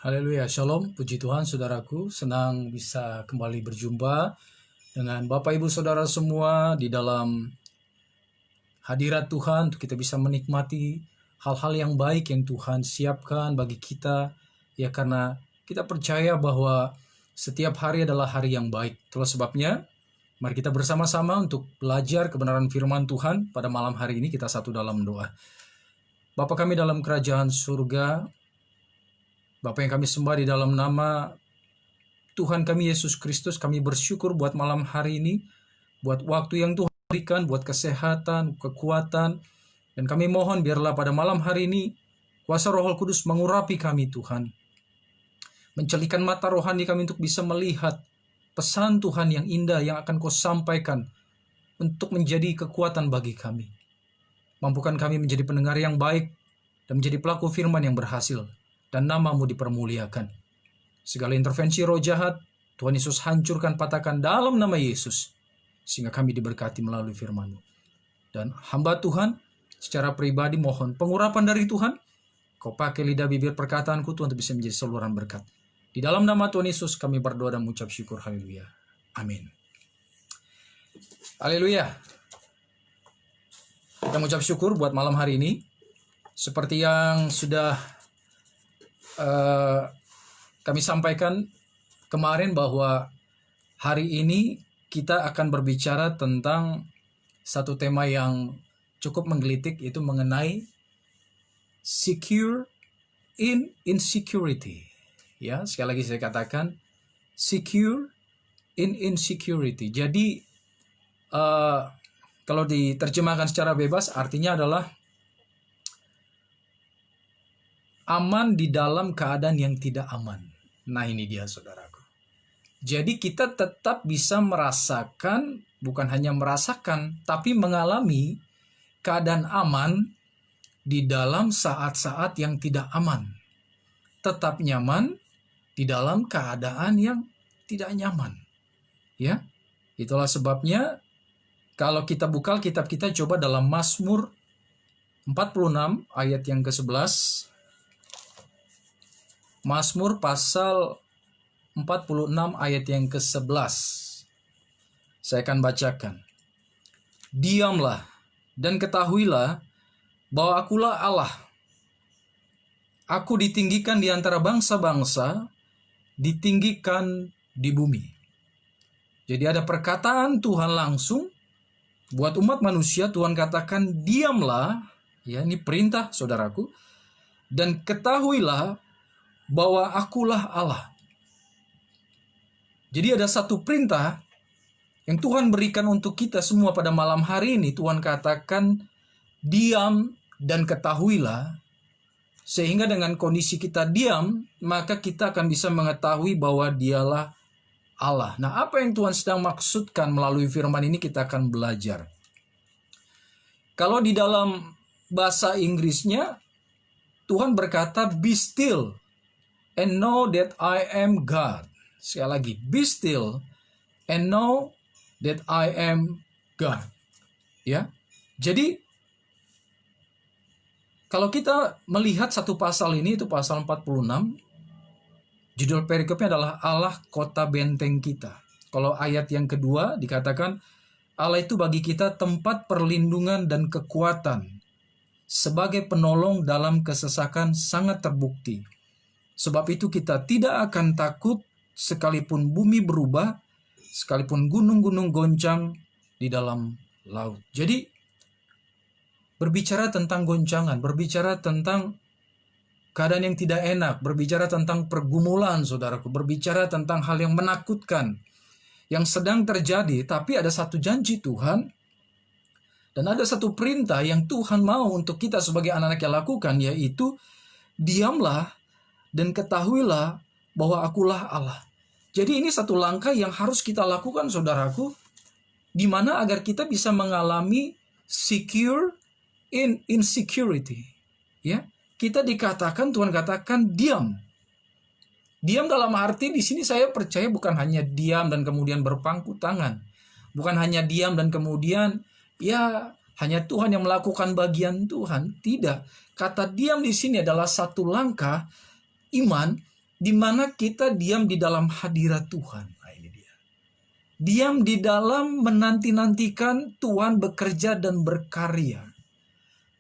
Haleluya, Shalom, puji Tuhan saudaraku, senang bisa kembali berjumpa dengan Bapak Ibu Saudara semua di dalam hadirat Tuhan untuk kita bisa menikmati hal-hal yang baik yang Tuhan siapkan bagi kita, ya karena kita percaya bahwa setiap hari adalah hari yang baik. Itulah sebabnya, mari kita bersama-sama untuk belajar kebenaran firman Tuhan pada malam hari ini. Kita satu dalam doa. Bapa kami dalam kerajaan surga, Bapa yang kami sembah di dalam nama Tuhan kami Yesus Kristus, kami bersyukur buat malam hari ini, buat waktu yang Tuhan berikan, buat kesehatan, kekuatan, dan kami mohon biarlah pada malam hari ini kuasa Roh Kudus mengurapi kami Tuhan, mencelikan mata rohani kami untuk bisa melihat pesan Tuhan yang indah yang akan Kau sampaikan untuk menjadi kekuatan bagi kami. Mampukan kami menjadi pendengar yang baik dan menjadi pelaku firman yang berhasil, dan nama-Mu dipermuliakan. Segala intervensi roh jahat, Tuhan Yesus hancurkan, patahkan dalam nama Yesus, sehingga kami diberkati melalui firman-Mu. Dan hamba Tuhan, secara pribadi mohon pengurapan dari Tuhan, Kau pakai lidah bibir perkataanku Tuhan untuk bisa menjadi saluran berkat. Di dalam nama Tuhan Yesus kami berdoa dan mengucap syukur, haleluya, amin. Haleluya. Kita mengucap syukur buat malam hari ini. Seperti yang sudah kami sampaikan kemarin bahwa hari ini kita akan berbicara tentang satu tema yang cukup menggelitik, yaitu mengenai secure in insecurity. Ya, sekali lagi saya katakan secure in insecurity. Jadi kalau diterjemahkan secara bebas artinya adalah aman di dalam keadaan yang tidak aman. Nah, ini dia saudaraku. Jadi kita tetap bisa merasakan, bukan hanya merasakan, tapi mengalami keadaan aman di dalam saat-saat yang tidak aman. Tetap nyaman di dalam keadaan yang tidak nyaman. Ya, itulah sebabnya kalau kita buka kitab kita, coba dalam Mazmur 46 ayat yang ke-11. Mazmur pasal 46 ayat yang ke-11. Saya akan bacakan. Diamlah dan ketahuilah bahwa akulah Allah. Aku ditinggikan di antara bangsa-bangsa, ditinggikan di bumi. Jadi ada perkataan Tuhan langsung buat umat manusia. Tuhan katakan diamlah, ya ini perintah saudaraku, dan ketahuilah bahwa akulah Allah. Jadi ada satu perintah yang Tuhan berikan untuk kita semua pada malam hari ini. Tuhan katakan diam dan ketahuilah, sehingga dengan kondisi kita diam, maka kita akan bisa mengetahui bahwa Dialah Allah. Nah, apa yang Tuhan sedang maksudkan melalui firman ini kita akan belajar. Kalau di dalam bahasa Inggrisnya, Tuhan berkata be still and know that I am God. Sekali lagi, be still and know that I am God. Ya, jadi kalau kita melihat satu pasal ini, itu pasal 46, judul perikopnya adalah Allah kota benteng kita. Kalau ayat yang kedua dikatakan Allah itu bagi kita tempat perlindungan dan kekuatan, sebagai penolong dalam kesesakan sangat terbukti. Sebab itu kita tidak akan takut sekalipun bumi berubah, sekalipun gunung-gunung goncang di dalam laut. Jadi berbicara tentang goncangan, berbicara tentang keadaan yang tidak enak, berbicara tentang pergumulan saudaraku, berbicara tentang hal yang menakutkan yang sedang terjadi, tapi ada satu janji Tuhan dan ada satu perintah yang Tuhan mau untuk kita sebagai anak-anaknya lakukan, yaitu diamlah dan ketahuilah bahwa akulah Allah. Jadi ini satu langkah yang harus kita lakukan saudaraku, di mana agar kita bisa mengalami secure in insecurity. Ya, kita dikatakan, Tuhan katakan diam. Diam dalam arti di sini saya percaya bukan hanya diam dan kemudian berpangku tangan. Bukan hanya diam dan kemudian ya hanya Tuhan yang melakukan bagian Tuhan. Tidak. Kata diam di sini adalah satu langkah iman di mana kita diam di dalam hadirat Tuhan. Nah, ini dia. Diam di dalam menanti-nantikan Tuhan bekerja dan berkarya.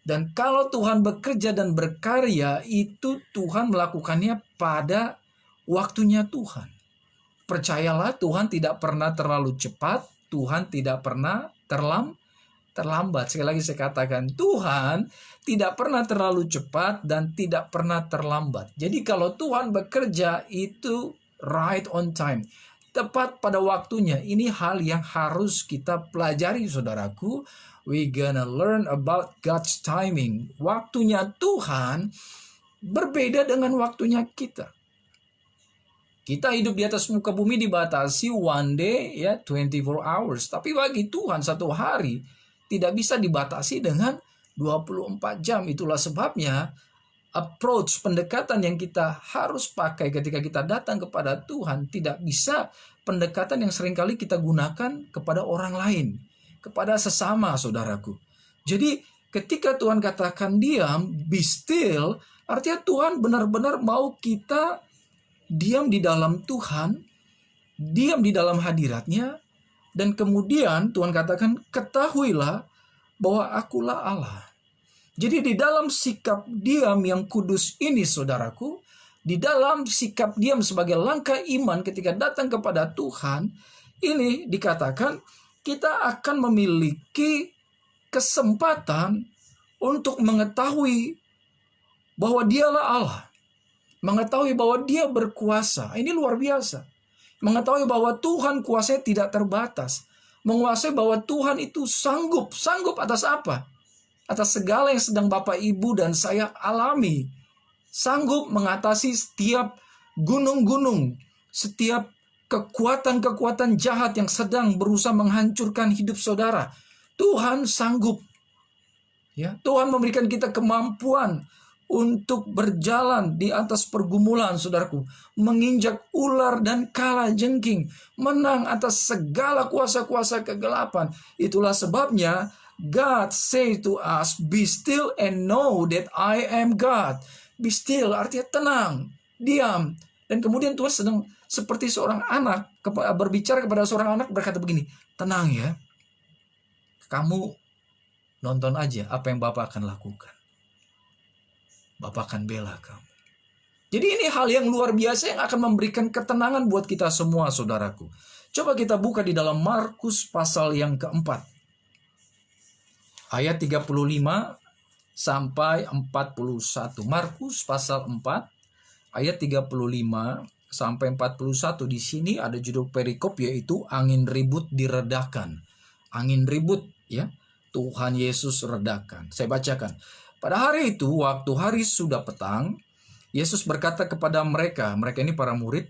Dan kalau Tuhan bekerja dan berkarya, itu Tuhan melakukannya pada waktunya Tuhan. Percayalah, Tuhan tidak pernah terlalu cepat, Tuhan tidak pernah terlambat. Sekali lagi saya katakan, Tuhan tidak pernah terlalu cepat dan tidak pernah terlambat. Jadi kalau Tuhan bekerja itu right on time, tepat pada waktunya. Ini hal yang harus kita pelajari, saudaraku. We gonna learn about God's timing. Waktunya Tuhan berbeda dengan waktunya kita. Kita hidup di atas muka bumi dibatasi one day, ya, 24 hours. Tapi bagi Tuhan satu hari tidak bisa dibatasi dengan 24 jam. Itulah sebabnya approach, pendekatan yang kita harus pakai ketika kita datang kepada Tuhan tidak bisa pendekatan yang seringkali kita gunakan kepada orang lain, kepada sesama, saudaraku. Jadi ketika Tuhan katakan diam, be still, artinya Tuhan benar-benar mau kita diam di dalam Tuhan, diam di dalam hadiratnya, dan kemudian Tuhan katakan, ketahuilah bahwa akulah Allah. Jadi di dalam sikap diam yang kudus ini, saudaraku, di dalam sikap diam sebagai langkah iman ketika datang kepada Tuhan, ini dikatakan kita akan memiliki kesempatan untuk mengetahui bahwa Dialah Allah. Mengetahui bahwa Dia berkuasa. Ini luar biasa. Mengetahui bahwa Tuhan kuasanya tidak terbatas. Menguasai bahwa Tuhan itu sanggup. Sanggup atas apa? Atas segala yang sedang Bapak, Ibu, dan saya alami. Sanggup mengatasi setiap gunung-gunung. Setiap kekuatan-kekuatan jahat yang sedang berusaha menghancurkan hidup saudara. Tuhan sanggup. Ya, Tuhan memberikan kita kemampuan untuk berjalan di atas pergumulan, saudaraku, menginjak ular dan kalajengking, menang atas segala kuasa-kuasa kegelapan. Itulah sebabnya God say to us, be still and know that I am God. Be still artinya tenang, diam. Dan kemudian Tuhan sedang seperti seorang anak berbicara kepada seorang anak, berkata begini, tenang ya, kamu nonton aja apa yang Bapak akan lakukan. Bapak akan bela kamu. Jadi ini hal yang luar biasa yang akan memberikan ketenangan buat kita semua, saudaraku. Coba kita buka di dalam Markus pasal yang keempat. Ayat 35 sampai 41. Markus pasal 4 ayat 35 sampai 41. Di sini ada judul perikop, yaitu angin ribut diredakan. Angin ribut, ya. Tuhan Yesus redakan. Saya bacakan. Pada hari itu, waktu hari sudah petang, Yesus berkata kepada mereka ini para murid,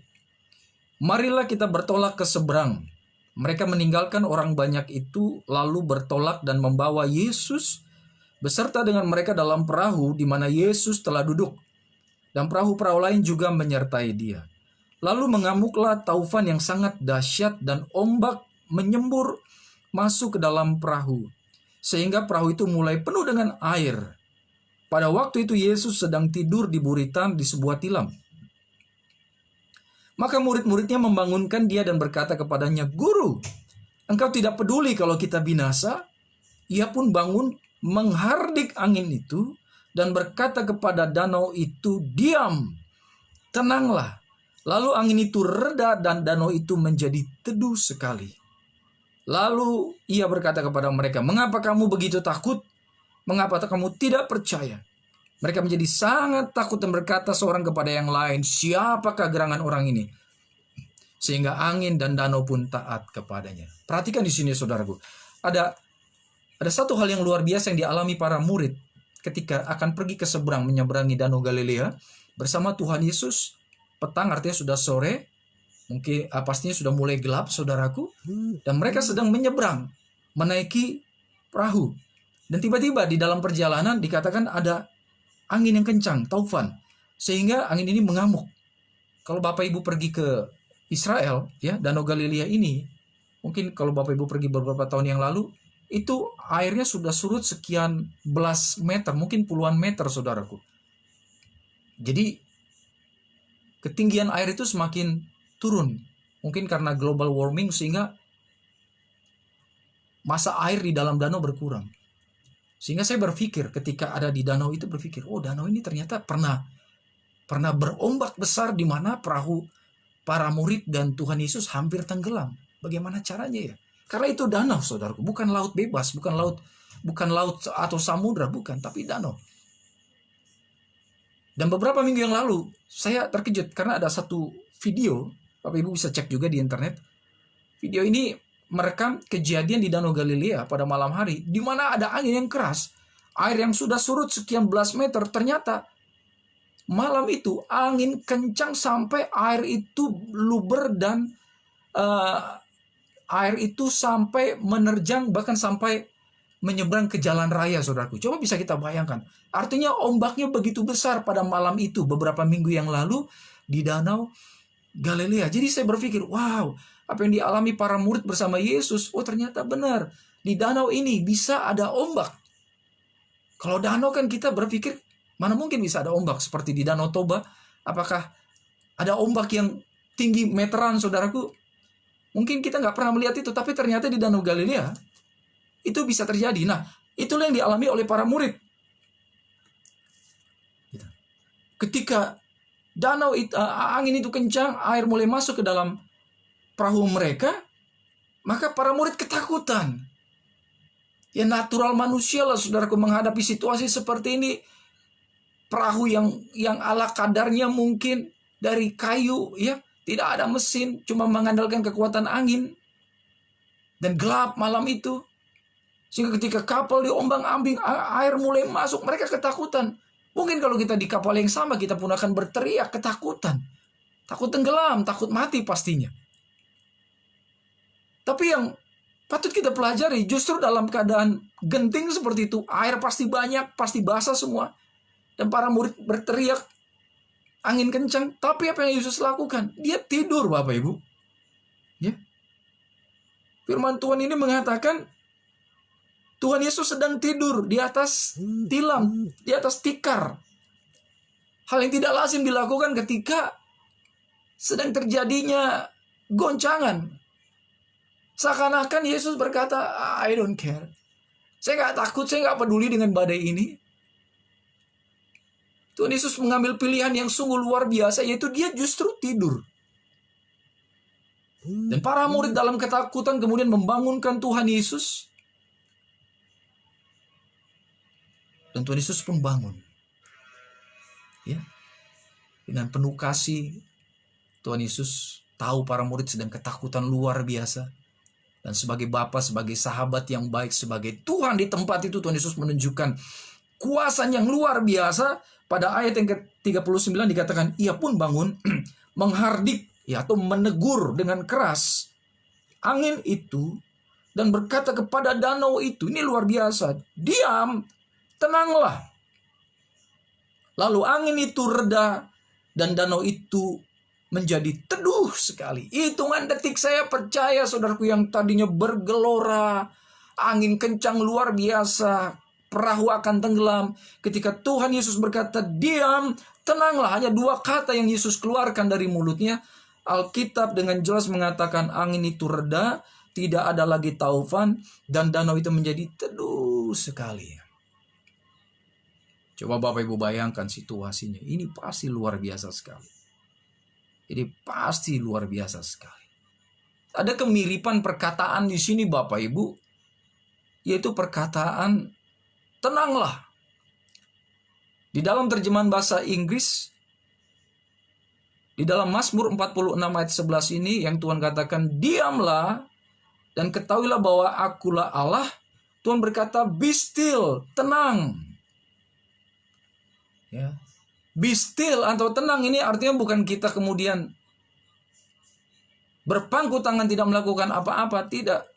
marilah kita bertolak ke seberang. Mereka meninggalkan orang banyak itu, lalu bertolak dan membawa Yesus beserta dengan mereka dalam perahu di mana Yesus telah duduk. Dan perahu-perahu lain juga menyertai dia. Lalu mengamuklah taufan yang sangat dahsyat dan ombak menyembur masuk ke dalam perahu, sehingga perahu itu mulai penuh dengan air. Pada waktu itu Yesus sedang tidur di buritan di sebuah tilam. Maka murid-muridnya membangunkan dia dan berkata kepadanya, Guru, engkau tidak peduli kalau kita binasa? Ia pun bangun, menghardik angin itu, dan berkata kepada danau itu, diam, tenanglah. Lalu angin itu reda dan danau itu menjadi teduh sekali. Lalu ia berkata kepada mereka, mengapa kamu begitu takut? Mengapa kamu tidak percaya? Mereka menjadi sangat takut dan berkata seorang kepada yang lain, siapakah gerangan orang ini? Sehingga angin dan danau pun taat kepadanya. Perhatikan di sini, saudaraku. Ada satu hal yang luar biasa yang dialami para murid ketika akan pergi ke seberang menyeberangi Danau Galilea bersama Tuhan Yesus. Petang artinya sudah sore, mungkin pastinya sudah mulai gelap, saudaraku. Dan mereka sedang menyeberang, menaiki perahu. Dan tiba-tiba di dalam perjalanan dikatakan ada angin yang kencang, taufan, sehingga angin ini mengamuk. Kalau Bapak Ibu pergi ke Israel, ya, Danau Galilea ini, mungkin kalau Bapak Ibu pergi beberapa tahun yang lalu, itu airnya sudah surut sekian belas meter, mungkin puluhan meter, saudaraku. Jadi ketinggian air itu semakin turun. Mungkin karena global warming sehingga masa air di dalam danau berkurang. Sehingga saya berpikir ketika ada di danau itu berpikir, oh danau ini ternyata pernah berombak besar di mana perahu para murid dan Tuhan Yesus hampir tenggelam. Bagaimana caranya ya? Karena itu danau, saudaraku, bukan laut bebas, bukan laut atau samudra, bukan, tapi danau. Dan beberapa minggu yang lalu saya terkejut karena ada satu video, Bapak Ibu bisa cek juga di internet. Video ini merekam kejadian di Danau Galilea pada malam hari, di mana ada angin yang keras, air yang sudah surut sekian belas meter. Ternyata malam itu angin kencang sampai air itu luber dan air itu sampai menerjang, bahkan sampai menyeberang ke jalan raya, saudaraku. Coba bisa kita bayangkan. Artinya ombaknya begitu besar pada malam itu beberapa minggu yang lalu di Danau Galilea. Jadi saya berpikir, wow, apa yang dialami para murid bersama Yesus, oh ternyata benar. Di danau ini bisa ada ombak. Kalau danau kan kita berpikir, mana mungkin bisa ada ombak seperti di Danau Toba? Apakah ada ombak yang tinggi meteran, saudaraku? Mungkin kita nggak pernah melihat itu, tapi ternyata di Danau Galilea itu bisa terjadi. Nah, itulah yang dialami oleh para murid. Ketika danau angin itu kencang, air mulai masuk ke dalam perahu mereka, maka para murid ketakutan. Ya natural manusia lah, saudaraku, menghadapi situasi seperti ini. Perahu yang ala kadarnya mungkin dari kayu, ya tidak ada mesin, cuma mengandalkan kekuatan angin. Dan gelap malam itu. Sehingga ketika kapal diombang-ambing, air mulai masuk, mereka ketakutan. Mungkin kalau kita di kapal yang sama, kita pun akan berteriak ketakutan. Takut tenggelam, takut mati pastinya. Tapi yang patut kita pelajari, justru dalam keadaan genting seperti itu, air pasti banyak, pasti basah semua. Dan para murid berteriak, angin kencang. Tapi apa yang Yesus lakukan? Dia tidur, Bapak Ibu. Ya. Firman Tuhan ini mengatakan, Tuhan Yesus sedang tidur di atas tilam, di atas tikar. Hal yang tidak lazim dilakukan ketika sedang terjadinya goncangan. Seakan-akan Yesus berkata, I don't care. Saya nggak takut, saya nggak peduli dengan badai ini. Tuhan Yesus mengambil pilihan yang sungguh luar biasa, yaitu dia justru tidur. Dan para murid dalam ketakutan kemudian membangunkan Tuhan Yesus. Dan Tuhan Yesus pun bangun. Ya. Dengan penuh kasih, Tuhan Yesus tahu para murid sedang ketakutan luar biasa. Dan sebagai Bapa, sebagai sahabat yang baik, sebagai Tuhan di tempat itu, Tuhan Yesus menunjukkan kuasa yang luar biasa. Pada ayat yang ke-39 dikatakan, ia pun bangun, menghardik ya, atau menegur dengan keras angin itu, dan berkata kepada danau itu, ini luar biasa, diam, tenanglah. Lalu angin itu reda dan danau itu menjadi teduh sekali. Hitungan detik saya percaya, saudaraku, yang tadinya bergelora, angin kencang luar biasa, perahu akan tenggelam. Ketika Tuhan Yesus berkata, diam, tenanglah. Hanya dua kata yang Yesus keluarkan dari mulutnya. Alkitab dengan jelas mengatakan angin itu reda, tidak ada lagi taufan, dan danau itu menjadi teduh sekali. Coba Bapak Ibu bayangkan situasinya. Ini pasti luar biasa sekali. Ini pasti luar biasa sekali. Ada kemiripan perkataan di sini Bapak Ibu, yaitu perkataan tenanglah. Di dalam terjemahan bahasa Inggris, di dalam Mazmur 46 ayat 11 ini yang Tuhan katakan, diamlah dan ketahuilah bahwa akulah Allah. Tuhan berkata, be still, tenang. Ya. Be still atau tenang ini artinya bukan kita kemudian berpangku tangan tidak melakukan apa-apa, tidak.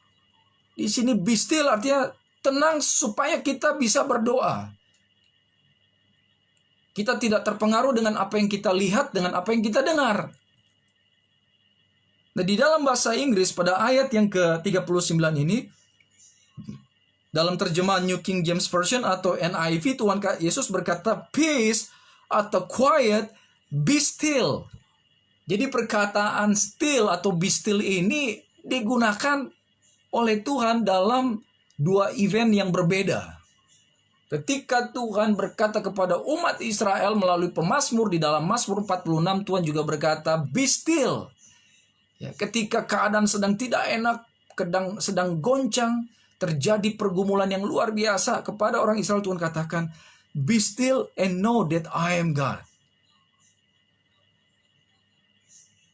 Di sini be still artinya tenang supaya kita bisa berdoa. Kita tidak terpengaruh dengan apa yang kita lihat, dengan apa yang kita dengar. Nah, di dalam bahasa Inggris pada ayat yang ke-39 ini, dalam terjemahan New King James Version atau NIV, Tuhan Yesus berkata, peace atau quiet, be still. Jadi perkataan still atau be still ini digunakan oleh Tuhan dalam dua event yang berbeda. Ketika Tuhan berkata kepada umat Israel melalui pemazmur di dalam Mazmur 46, Tuhan juga berkata, be still. Ya, ketika keadaan sedang tidak enak, sedang goncang, terjadi pergumulan yang luar biasa kepada orang Israel, Tuhan katakan, be still and know that I am God.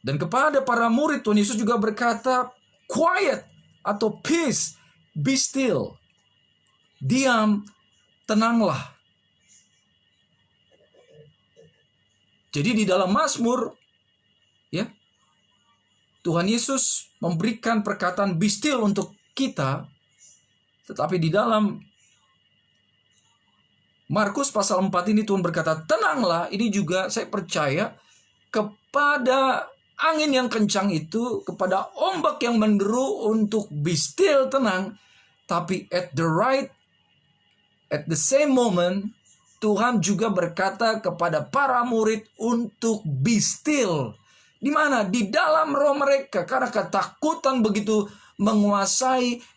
Dan kepada para murid, Tuhan Yesus juga berkata, quiet atau peace, be still. Diam, tenanglah. Jadi di dalam Mazmur, ya, Tuhan Yesus memberikan perkataan be still untuk kita. Tetapi di dalam Markus pasal 4 ini Tuhan berkata, tenanglah. Ini juga saya percaya kepada angin yang kencang itu, kepada ombak yang menderu untuk be still, tenang. Tapi at the same moment, Tuhan juga berkata kepada para murid untuk be still. Di mana? Di dalam roh mereka. Karena ketakutan begitu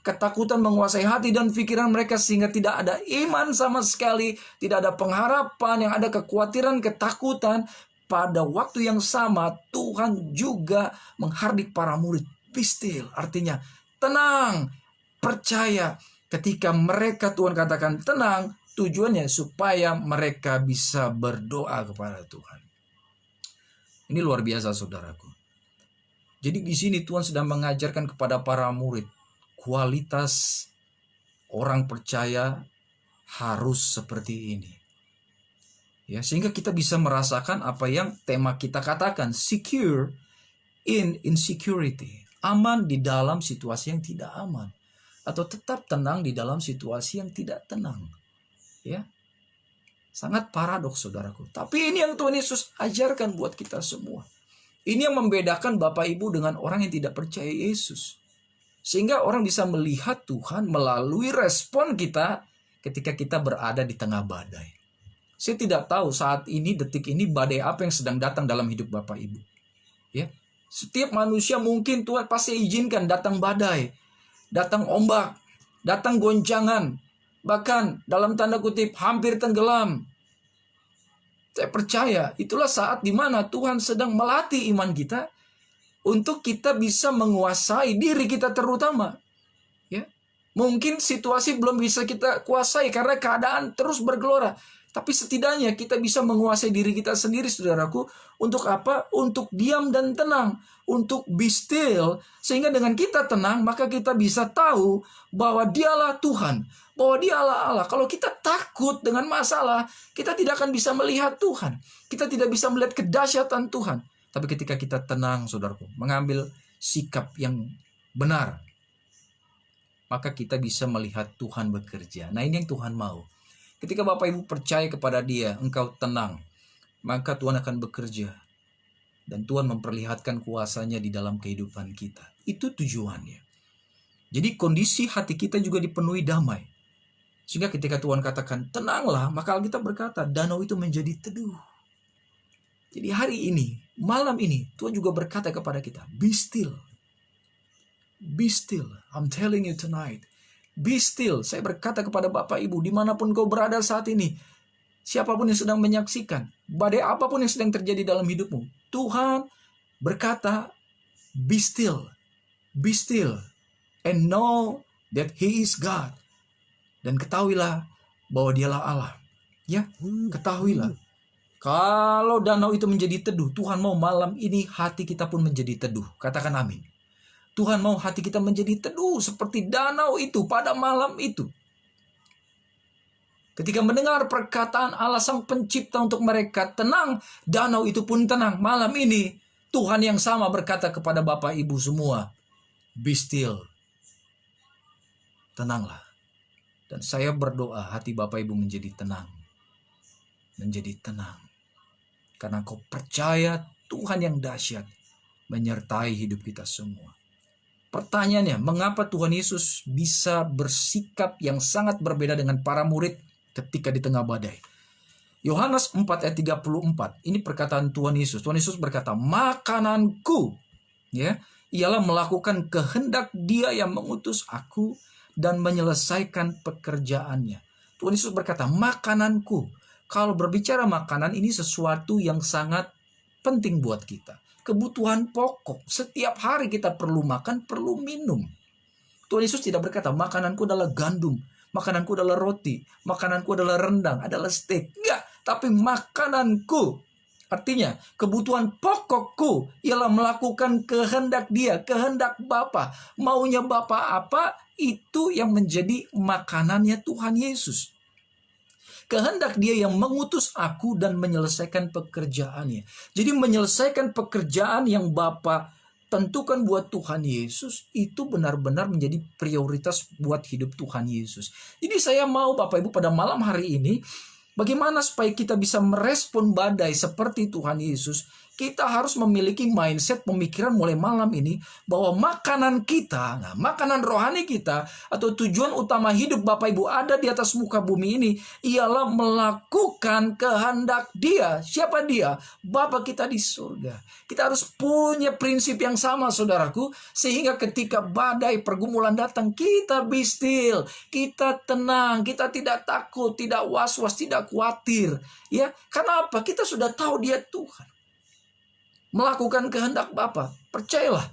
ketakutan menguasai hati dan pikiran mereka sehingga tidak ada iman sama sekali, tidak ada pengharapan, yang ada kekhawatiran, ketakutan. Pada waktu yang sama Tuhan juga menghardik para murid, be still, artinya tenang, percaya. Ketika mereka, Tuhan katakan tenang, tujuannya supaya mereka bisa berdoa kepada Tuhan. Ini luar biasa, saudaraku. Jadi di sini Tuhan sedang mengajarkan kepada para murid kualitas orang percaya harus seperti ini. Ya, sehingga kita bisa merasakan apa yang tema kita katakan, secure in insecurity. Aman di dalam situasi yang tidak aman, atau tetap tenang di dalam situasi yang tidak tenang. Ya. Sangat paradoks, saudaraku. Tapi ini yang Tuhan Yesus ajarkan buat kita semua. Ini yang membedakan Bapak Ibu dengan orang yang tidak percaya Yesus. Sehingga orang bisa melihat Tuhan melalui respon kita ketika kita berada di tengah badai. Saya tidak tahu saat ini, detik ini, badai apa yang sedang datang dalam hidup Bapak Ibu. Ya. Setiap manusia mungkin Tuhan pasti izinkan datang badai, datang ombak, datang goncangan, bahkan dalam tanda kutip hampir tenggelam. Saya percaya itulah saat di mana Tuhan sedang melatih iman kita untuk kita bisa menguasai diri kita terutama. Ya. Mungkin situasi belum bisa kita kuasai karena keadaan terus bergelora. Tapi setidaknya kita bisa menguasai diri kita sendiri, saudaraku. Untuk apa? Untuk diam dan tenang. Untuk be still. Sehingga dengan kita tenang, maka kita bisa tahu bahwa dialah Tuhan. Bahwa dialah Allah. Kalau kita takut dengan masalah, kita tidak akan bisa melihat Tuhan. Kita tidak bisa melihat kedahsyatan Tuhan. Tapi ketika kita tenang, saudaraku, mengambil sikap yang benar, maka kita bisa melihat Tuhan bekerja. Nah, ini yang Tuhan mau. Ketika Bapak Ibu percaya kepada Dia, engkau tenang, maka Tuhan akan bekerja. Dan Tuhan memperlihatkan kuasanya di dalam kehidupan kita. Itu tujuannya. Jadi kondisi hati kita juga dipenuhi damai. Sehingga ketika Tuhan katakan tenanglah, maka Alkitab berkata danau itu menjadi teduh. Jadi hari ini, malam ini, Tuhan juga berkata kepada kita, be still. Be still. I'm telling you tonight. Be still. Saya berkata kepada Bapak Ibu, dimanapun kau berada saat ini, siapapun yang sedang menyaksikan, badai apapun yang sedang terjadi dalam hidupmu, Tuhan berkata, be still. Be still. And know that He is God. Dan ketahuilah bahwa Dialah Allah. Ya, ketahuilah. Kalau danau itu menjadi teduh, Tuhan mau malam ini hati kita pun menjadi teduh. Katakan amin. Tuhan mau hati kita menjadi teduh seperti danau itu pada malam itu. Ketika mendengar perkataan Allah Sang Pencipta untuk mereka tenang, danau itu pun tenang. Malam ini Tuhan yang sama berkata kepada Bapak Ibu semua, be still. Tenanglah. Dan saya berdoa hati Bapak Ibu menjadi tenang. Menjadi tenang. Karena kau percaya Tuhan yang dahsyat menyertai hidup kita semua. Pertanyaannya, mengapa Tuhan Yesus bisa bersikap yang sangat berbeda dengan para murid ketika di tengah badai? Yohanes 4 ayat 34. Ini perkataan Tuhan Yesus. Tuhan Yesus berkata, makananku ya, ialah melakukan kehendak Dia yang mengutus aku dan menyelesaikan pekerjaannya. Tuhan Yesus berkata, makananku. Kalau berbicara makanan, ini sesuatu yang sangat penting buat kita. Kebutuhan pokok. Setiap hari kita perlu makan, perlu minum. Tuhan Yesus tidak berkata, makananku adalah gandum, makananku adalah roti, makananku adalah rendang, adalah steak. Enggak, tapi makananku. Artinya, kebutuhan pokokku ialah melakukan kehendak Dia, kehendak Bapa. Maunya Bapa apa, itu yang menjadi makanannya Tuhan Yesus. Kehendak Dia yang mengutus aku dan menyelesaikan pekerjaannya. Jadi menyelesaikan pekerjaan yang Bapa tentukan buat Tuhan Yesus itu benar-benar menjadi prioritas buat hidup Tuhan Yesus. Jadi saya mau Bapak Ibu pada malam hari ini, bagaimana supaya kita bisa merespon badai seperti Tuhan Yesus, kita harus memiliki mindset pemikiran mulai malam ini bahwa makanan kita, nah makanan rohani kita atau tujuan utama hidup Bapak Ibu ada di atas muka bumi ini ialah melakukan kehendak Dia. Siapa Dia? Bapa kita di surga. Kita harus punya prinsip yang sama saudaraku, sehingga ketika badai pergumulan datang kita be still, kita tenang, kita tidak takut, tidak was-was, tidak khawatir. Ya, karena apa? Kita sudah tahu Dia Tuhan. Melakukan kehendak Bapa. Percayalah,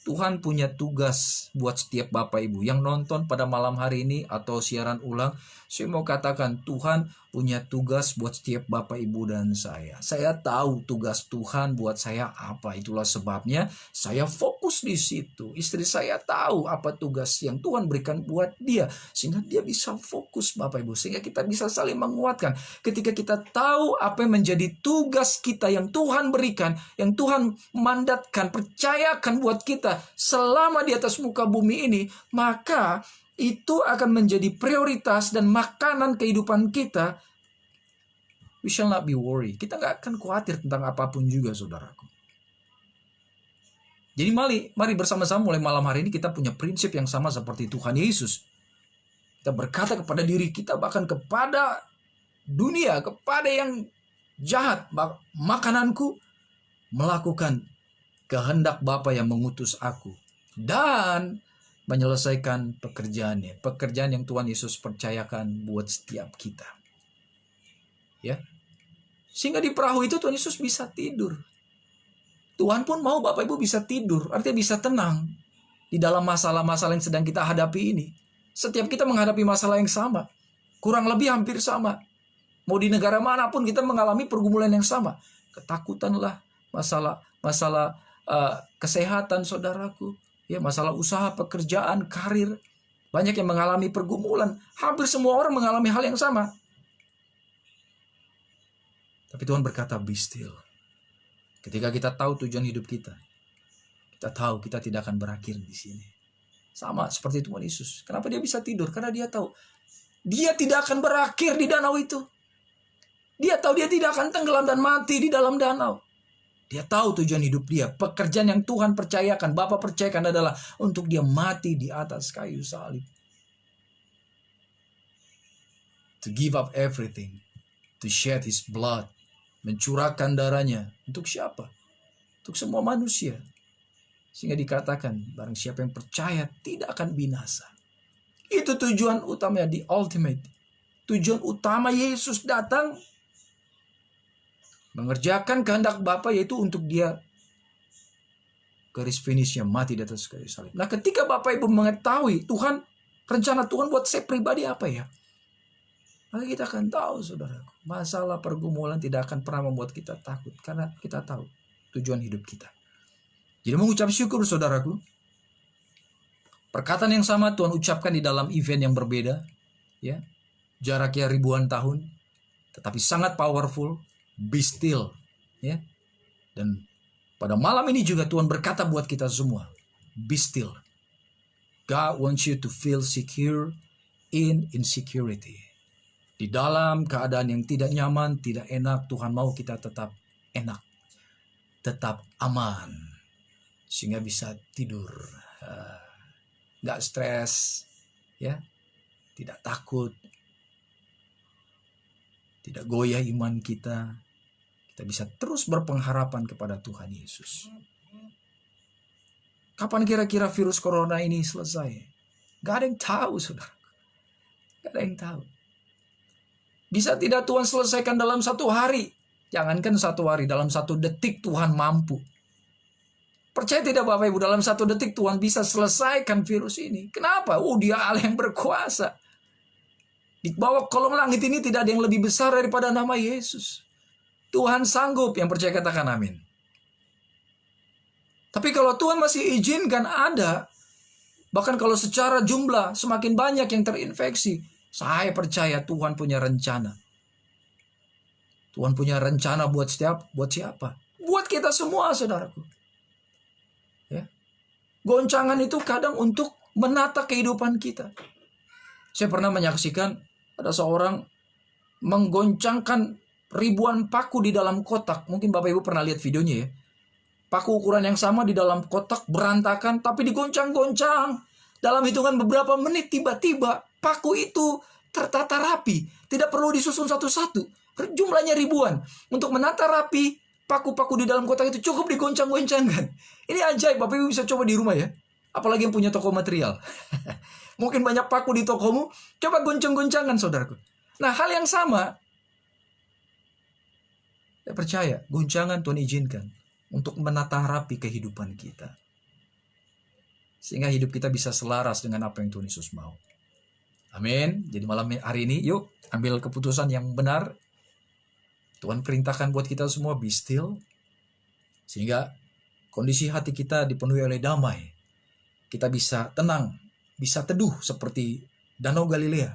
Tuhan punya tugas buat setiap Bapak Ibu yang nonton pada malam hari ini atau siaran ulang. Saya mau katakan Tuhan punya tugas buat setiap Bapak Ibu dan saya. Saya tahu tugas Tuhan buat saya apa. Itulah sebabnya saya fokus di situ. Istri saya tahu apa tugas yang Tuhan berikan buat dia. Sehingga dia bisa fokus Bapak Ibu. Sehingga kita bisa saling menguatkan. Ketika kita tahu apa yang menjadi tugas kita yang Tuhan berikan, yang Tuhan mandatkan, percayakan buat kita selama di atas muka bumi ini, maka itu akan menjadi prioritas dan makanan kehidupan kita. We shall not be worried. Kita nggak akan khawatir tentang apapun juga, saudaraku. Jadi mari bersama-sama mulai malam hari ini kita punya prinsip yang sama seperti Tuhan Yesus. Kita berkata kepada diri kita, bahkan kepada dunia, kepada yang jahat, makananku melakukan kehendak Bapa yang mengutus aku dan menyelesaikan pekerjaannya. Pekerjaan yang Tuhan Yesus percayakan buat setiap kita. Ya. Sehingga di perahu itu Tuhan Yesus bisa tidur. Tuhan pun mau Bapak Ibu bisa tidur. Artinya bisa tenang di dalam masalah-masalah yang sedang kita hadapi ini. Setiap kita menghadapi masalah yang sama. Kurang lebih hampir sama. Mau di negara manapun kita mengalami pergumulan yang sama. Ketakutanlah, masalah kesehatan saudaraku. Ya, masalah usaha, pekerjaan, karir. Banyak yang mengalami pergumulan. Hampir semua orang mengalami hal yang sama. Tapi Tuhan berkata, be still. Ketika kita tahu tujuan hidup kita, kita tahu kita tidak akan berakhir di sini. Sama seperti Tuhan Yesus. Kenapa dia bisa tidur? Karena dia tahu dia tidak akan berakhir di danau itu. Dia tahu dia tidak akan tenggelam dan mati di dalam danau. Dia tahu tujuan hidup dia. Pekerjaan yang Tuhan percayakan, Bapa percayakan adalah untuk dia mati di atas kayu salib. To give up everything. To shed his blood. Mencurahkan darahnya. Untuk siapa? Untuk semua manusia. Sehingga dikatakan, barang siapa yang percaya tidak akan binasa. Itu tujuan utamanya, the ultimate. Tujuan utama Yesus datang mengerjakan kehendak Bapa, yaitu untuk dia garis finishnya mati di atas kayu salib. Nah, ketika Bapak Ibu mengetahui Tuhan, rencana Tuhan buat saya pribadi apa ya? Maka kita akan tahu, saudaraku, masalah pergumulan tidak akan pernah membuat kita takut karena kita tahu tujuan hidup kita. Jadi mengucap syukur, saudaraku. Perkataan yang sama Tuhan ucapkan di dalam event yang berbeda, ya, jaraknya ribuan tahun, tetapi sangat powerful. Be still, ya. Dan pada malam ini juga Tuhan berkata buat kita semua, be still. God wants you to feel secure in insecurity. Di dalam keadaan yang tidak nyaman, tidak enak, Tuhan mau kita tetap enak, tetap aman, sehingga bisa tidur, nggak stres, ya, tidak takut, tidak goyah iman kita. Kita bisa terus berpengharapan kepada Tuhan Yesus. Kapan kira-kira virus corona ini selesai? Gak ada yang tahu, saudara. Gak ada yang tahu. Bisa tidak Tuhan selesaikan dalam 1 hari? Jangankan 1 hari, dalam 1 detik Tuhan mampu. Percaya tidak Bapak Ibu, dalam 1 detik Tuhan bisa selesaikan virus ini. Kenapa? Dia Allah yang berkuasa. Di bawah kolong langit ini tidak ada yang lebih besar daripada nama Yesus. Tuhan sanggup, yang percaya katakan amin. Tapi kalau Tuhan masih izinkan ada, bahkan kalau secara jumlah semakin banyak yang terinfeksi, saya percaya Tuhan punya rencana. Tuhan punya rencana buat siapa? Buat kita semua, saudaraku. Ya. Goncangan itu kadang untuk menata kehidupan kita. Saya pernah menyaksikan ada seorang menggoncangkan ribuan paku di dalam kotak. Mungkin Bapak Ibu pernah lihat videonya ya. Paku ukuran yang sama di dalam kotak berantakan, tapi digoncang-goncang. Dalam hitungan beberapa menit tiba-tiba paku itu tertata rapi. Tidak perlu disusun satu-satu. Jumlahnya ribuan. Untuk menata rapi paku-paku di dalam kotak itu cukup digoncang-goncangkan. Ini ajaib, Bapak Ibu bisa coba di rumah ya. Apalagi yang punya toko material. Mungkin banyak paku di tokomu, coba goncang-goncangan saudaraku. Nah, hal yang sama, saya percaya goncangan Tuhan izinkan untuk menata rapi kehidupan kita. Sehingga hidup kita bisa selaras dengan apa yang Tuhan Yesus mau. Amin. Jadi malam hari ini yuk ambil keputusan yang benar. Tuhan perintahkan buat kita semua be still. Sehingga kondisi hati kita dipenuhi oleh damai. Kita bisa tenang, bisa teduh seperti Danau Galilea.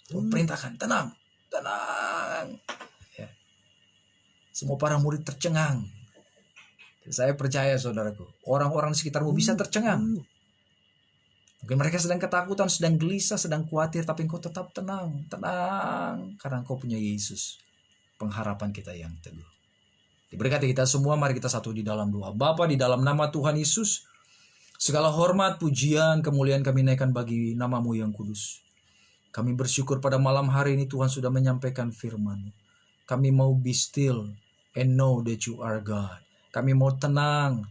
Tuhan perintahkan tenang, tenang. Ya. Semua para murid tercengang. Saya percaya saudaraku, orang-orang di sekitarmu bisa tercengang. Mungkin mereka sedang ketakutan, sedang gelisah, sedang khawatir, tapi engkau tetap tenang, tenang. Karena engkau punya Yesus, pengharapan kita yang teguh. Diberkati kita semua, mari kita satu di dalam doa. Bapa, di dalam nama Tuhan Yesus, segala hormat, pujian, kemuliaan kami naikkan bagi nama-Mu yang kudus. Kami bersyukur pada malam hari ini Tuhan sudah menyampaikan firman-Mu. Kami mau be still and know that you are God. Kami mau tenang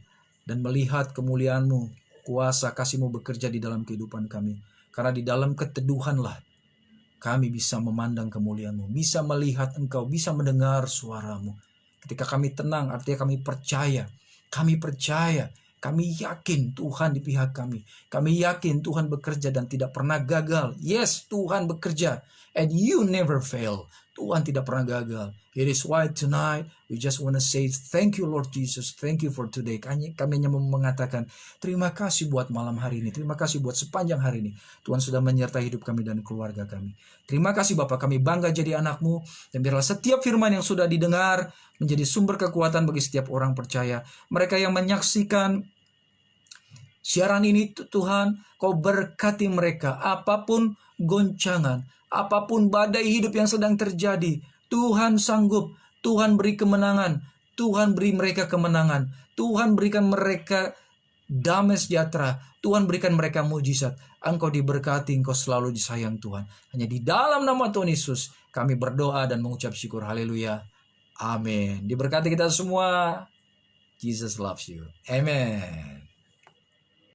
dan melihat kemuliaan-Mu, kuasa kasih-Mu bekerja di dalam kehidupan kami. Karena di dalam keteduhanlah kami bisa memandang kemuliaan-Mu, bisa melihat Engkau, bisa mendengar suara-Mu. Ketika kami tenang, artinya kami percaya, kami yakin Tuhan di pihak kami. Kami yakin Tuhan bekerja dan tidak pernah gagal. Yes, Tuhan bekerja and you never fail. Tuhan tidak pernah gagal. It is why tonight we just want to say thank you Lord Jesus. Thank you for today. Kami hanya mau mengatakan terima kasih buat malam hari ini. Terima kasih buat sepanjang hari ini. Tuhan sudah menyertai hidup kami dan keluarga kami. Terima kasih Bapak, kami bangga jadi anak-Mu. Dan biarlah setiap firman yang sudah didengar menjadi sumber kekuatan bagi setiap orang percaya. Mereka yang menyaksikan siaran ini Tuhan, Kau berkati mereka. Apapun goncangan, apapun badai hidup yang sedang terjadi, Tuhan sanggup. Tuhan beri kemenangan. Tuhan beri mereka kemenangan. Tuhan berikan mereka damai sejahtera. Tuhan berikan mereka mujizat. Engkau diberkati, Engkau selalu disayang Tuhan. Hanya di dalam nama Tuhan Yesus kami berdoa dan mengucap syukur. Haleluya. Amin. Diberkati kita semua. Jesus loves you. Amen.